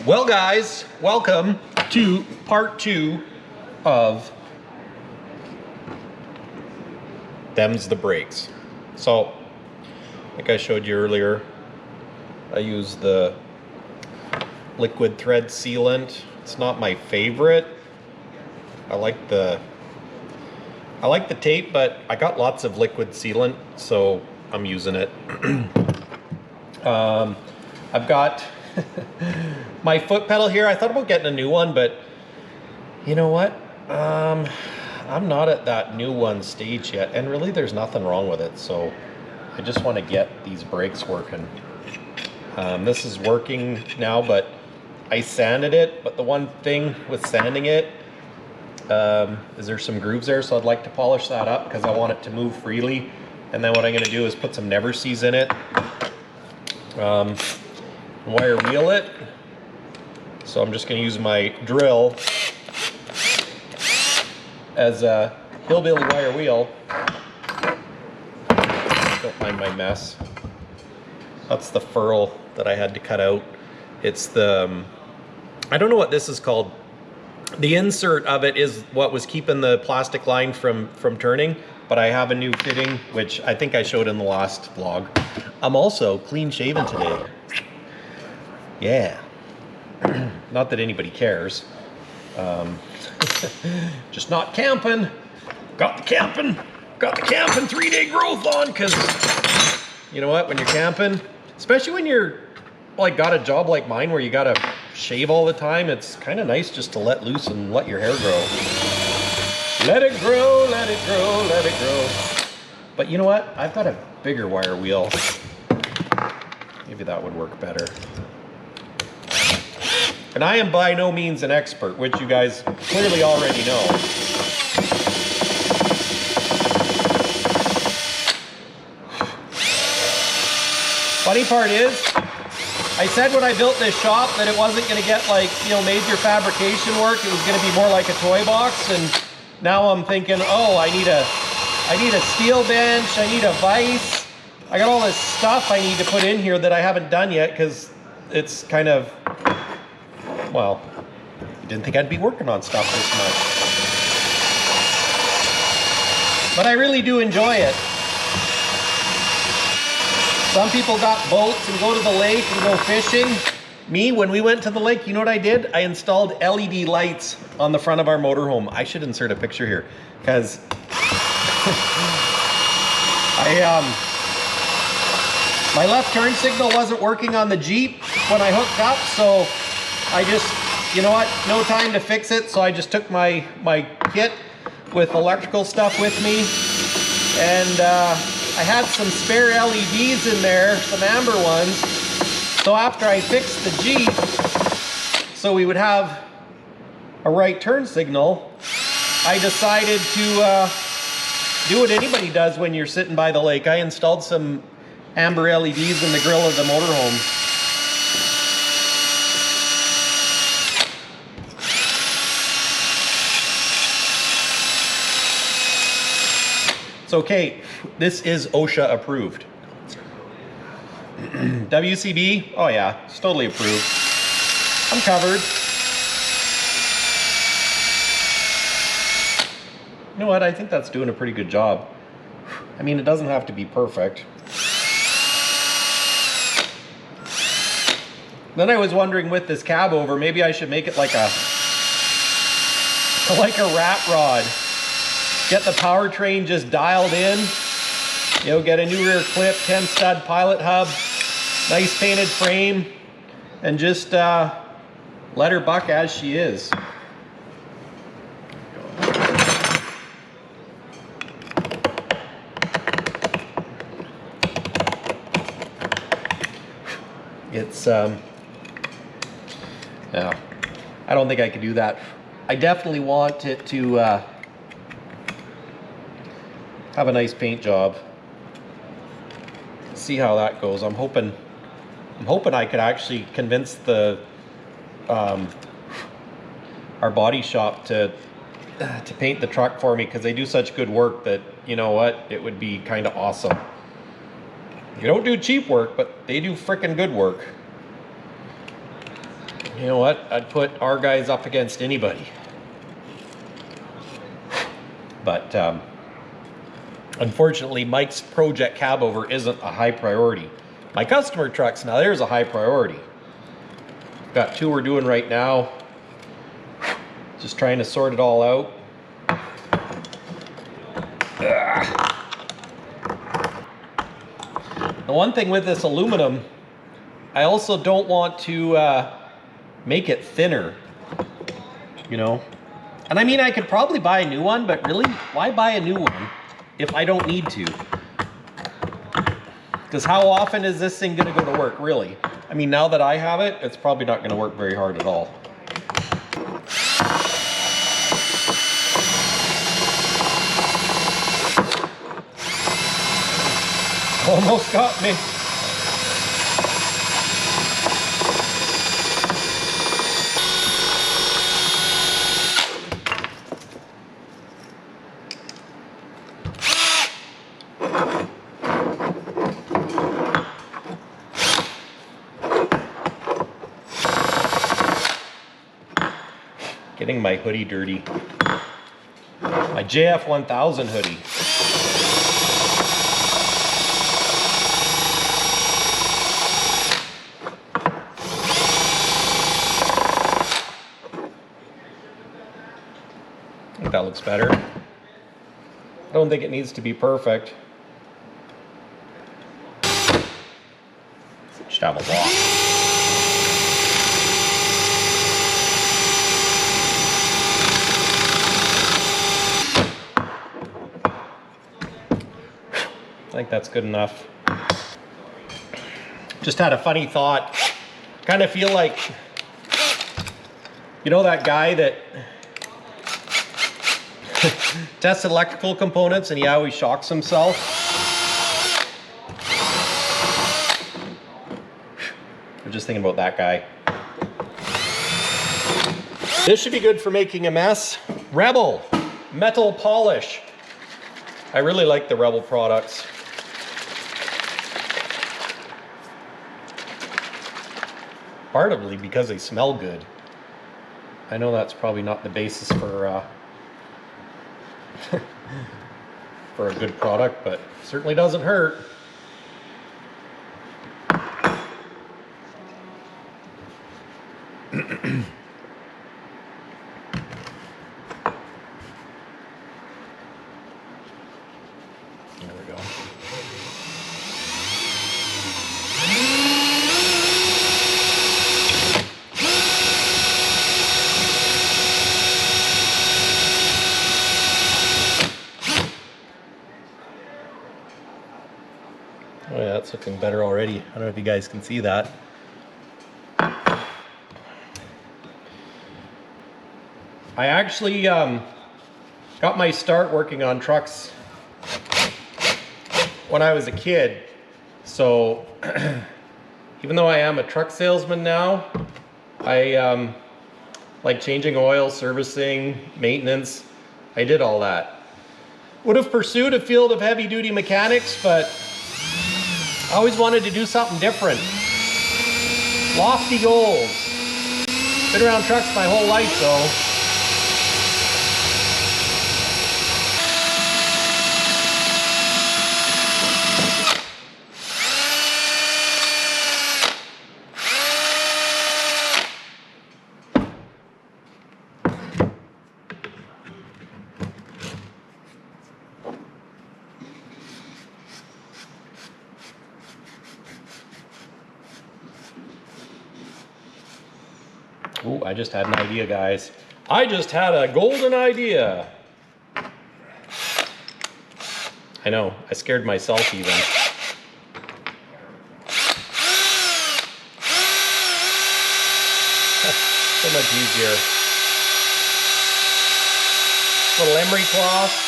Well, guys, welcome to part 2 of Them's the Brakes. So, like I showed you earlier, I use the liquid thread sealant. It's not my favorite. I like the tape, but I got lots of liquid sealant, so I'm using it. I've got my foot pedal here. I thought about getting a new one, but you know what? I'm not at that new one stage yet, and really there's nothing wrong with it, so I just want to get these brakes working. This is working now, but I sanded it, but the one thing with sanding it is there's some grooves there, so I'd like to polish that up because I want it to move freely. And then what I'm going to do is put some never sees in it, wire wheel it. So I'm just going to use my drill as a hillbilly wire wheel. Don't mind my mess. That's the furl that I had to cut out. It's the I don't know what this is called. The insert of it is what was keeping the plastic line from turning, but I have a new fitting, which I think I showed in the last vlog. I'm also clean shaven today. Yeah. Not that anybody cares. Just not camping. Got the camping 3-day growth on, because you know what, when you're camping, especially when you're like got a job like mine where you gotta shave all the time, it's kind of nice just to let loose and let your hair grow. Let it grow, let it grow, let it grow. But you know what? I've got a bigger wire wheel. Maybe that would work better. And I am by no means an expert, which you guys clearly already know. Funny part is, I said when I built this shop that it wasn't going to get like, you know, major fabrication work. It was going to be more like a toy box, and now I'm thinking, oh, I need a steel bench, I need a vise. I got all this stuff I need to put in here that I haven't done yet because it's kind of, well, I didn't think I'd be working on stuff this much. But I really do enjoy it. Some people got boats and go to the lake and go fishing. Me, when we went to the lake, you know what I did? I installed LED lights on the front of our motorhome. I should insert a picture here, because my left turn signal wasn't working on the Jeep when I hooked up, so I just, you know what, no time to fix it, so I just took my kit with electrical stuff with me, and I had some spare LEDs in there, some amber ones. So after I fixed the Jeep, so we would have a right turn signal, I decided to do what anybody does when you're sitting by the lake. I installed some amber LEDs in the grill of the motorhome. It's okay. This is OSHA approved. WCB, oh yeah, it's totally approved. I'm covered. You know what, I think that's doing a pretty good job. I mean, it doesn't have to be perfect. Then I was wondering with this cab over, maybe I should make it like a rat rod. Get the powertrain just dialed in. You know, get a new rear clip, 10 stud pilot hub, nice painted frame, and just let her buck as she is. It's yeah, I don't think I could do that. I definitely want it to have a nice paint job. See how that goes. I'm hoping I could actually convince the our body shop to paint the truck for me, because they do such good work that, you know what, it would be kind of awesome. You don't do cheap work, but they do frickin' good work. You know what? I'd put our guys up against anybody. But unfortunately, Mike's project cab over isn't a high priority. My customer trucks, now there's a high priority. Got 2 we're doing right now. Just trying to sort it all out. The one thing with this aluminum, I also don't want to make it thinner, you know. And I mean, I could probably buy a new one, but really, why buy a new one if I don't need to? Because how often is this thing gonna go to work, really? I mean, now that I have it, it's probably not gonna work very hard at all. Almost got me. Getting my hoodie dirty. My JF 1000 hoodie. I think that looks better. I don't think it needs to be perfect. Should have a walk. I think that's good enough. Just had a funny thought. Kind of feel like, you know, that guy that tests electrical components and he always shocks himself. I'm just thinking about that guy. This should be good for making a mess. Rebel metal polish. I really like the Rebel products. Partly because they smell good. I know that's probably not the basis for for a good product, but certainly doesn't hurt. There we go. Oh yeah, that's looking better already. I don't know if you guys can see that. I actually got my start working on trucks when I was a kid. So even though I am a truck salesman now, I like changing oil, servicing, maintenance. I did all that. Would have pursued a field of heavy duty mechanics, but I always wanted to do something different. Lofty goals. Been around trucks my whole life though. Ooh, I just had an idea, guys. I just had a golden idea. I know, I scared myself even. So much easier. Little emery cloth.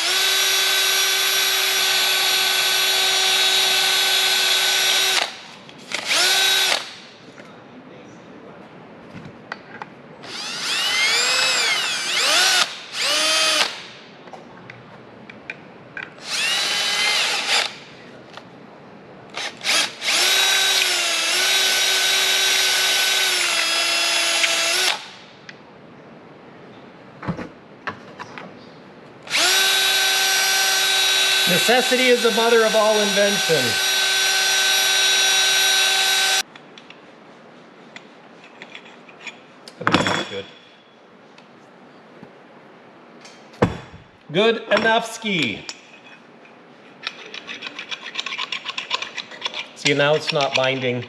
Necessity is the mother of all invention. I think that's good. Good enough ski. See, now it's not binding.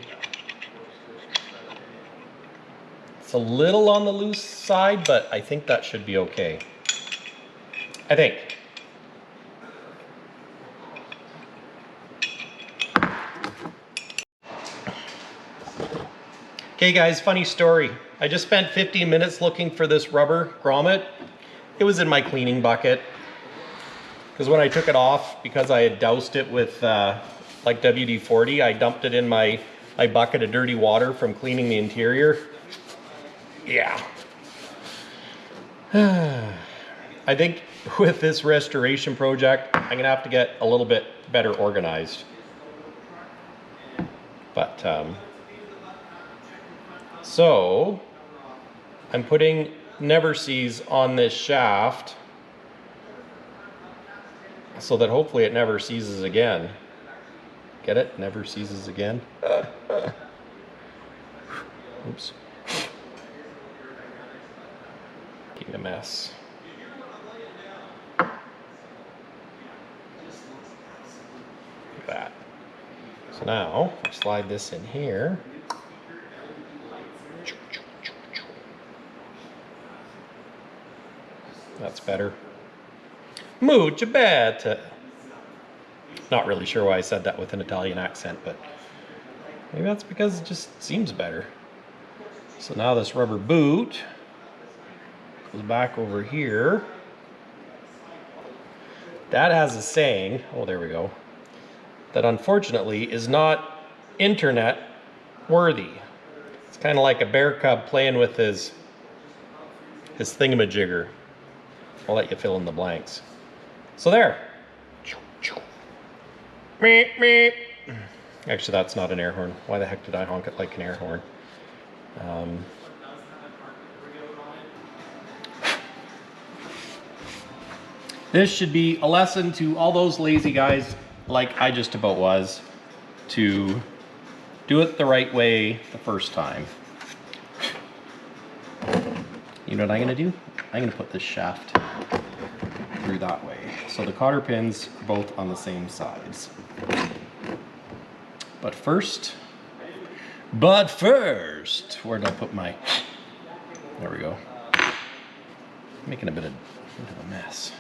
It's a little on the loose side, but I think that should be okay. I think. Okay guys, funny story. I just spent 15 minutes looking for this rubber grommet. It was in my cleaning bucket. Because when I took it off, because I had doused it with like WD-40, I dumped it in my bucket of dirty water from cleaning the interior. Yeah. I think with this restoration project, I'm gonna have to get a little bit better organized. But, so I'm putting never sees on this shaft so that hopefully it never seizes again. Get it? Never seizes again. Oops. Making a mess. Like that. So now I slide this in here. That's better. Mucho better. Not really sure why I said that with an Italian accent, but maybe that's because it just seems better. So now this rubber boot goes back over here. That has a saying, oh there we go, that unfortunately is not internet worthy. It's kind of like a bear cub playing with his thingamajigger. I'll let you fill in the blanks. So there. Actually, that's not an air horn. Why the heck did I honk it like an air horn? This should be a lesson to all those lazy guys, like I just about was, to do it the right way the first time. You know what I'm gonna do? I'm gonna put this shaft through that way. So the cotter pins are both on the same sides. But first, where did I put my, there we go. Making a bit of a mess.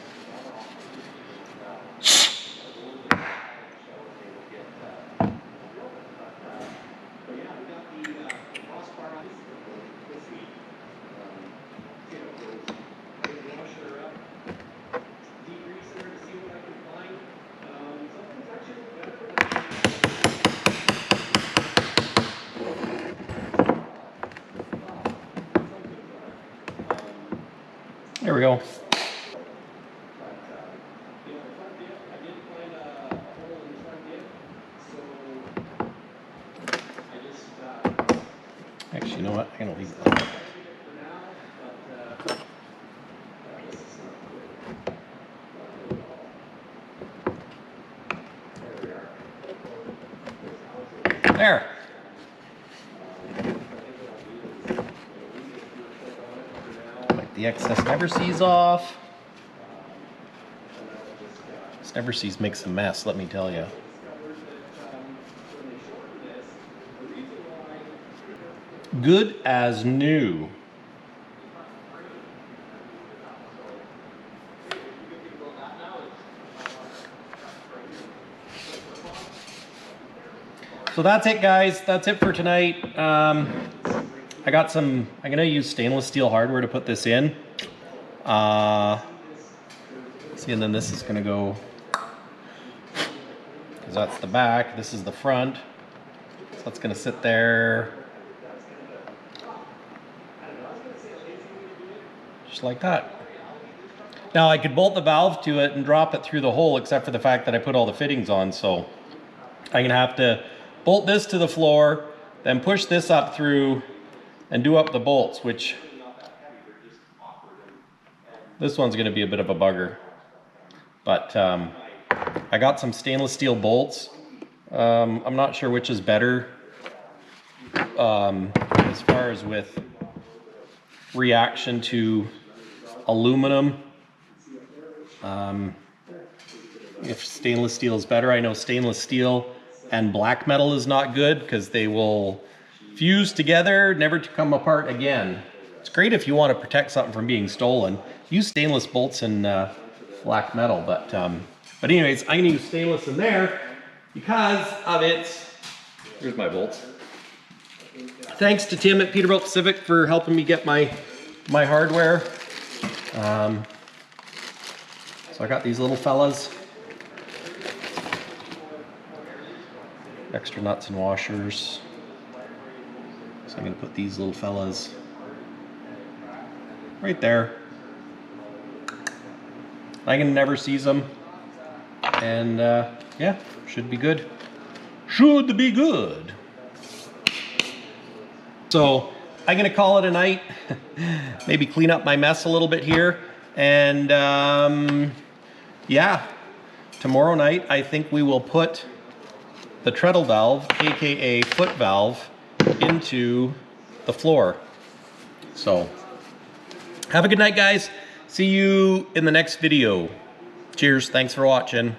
There we go. Actually, you know what? I'm gonna leave it like that. There. Wipe the excess never sees off. This never sees makes a mess, let me tell you. Good as new. So that's it, guys. That's it for tonight. I got some, I'm gonna use stainless steel hardware to put this in. See, and then this is gonna go, because that's the back, this is the front. So that's gonna sit there. Just like that. Now I could bolt the valve to it and drop it through the hole, except for the fact that I put all the fittings on, so I'm gonna have to bolt this to the floor, then push this up through and do up the bolts, which this one's gonna be a bit of a bugger. But I got some stainless steel bolts. I'm not sure which is better as far as with reaction to aluminum. If stainless steel is better. I know stainless steel and black metal is not good because they will fuse together, never to come apart again. It's great if you want to protect something from being stolen. Use stainless bolts and black metal, but anyways, I'm gonna use stainless in there because of its, here's my bolts. Thanks to Tim at Peterbilt Pacific for helping me get my hardware. So I got these little fellas. Extra nuts and washers. So I'm gonna put these little fellas right there. I can never seize them. And yeah, should be good. Should be good. So I'm gonna call it a night. Maybe clean up my mess a little bit here. And yeah, tomorrow night I think we will put the treadle valve, aka foot valve, into the floor. So have a good night, guys. See you in the next video. Cheers, thanks for watching.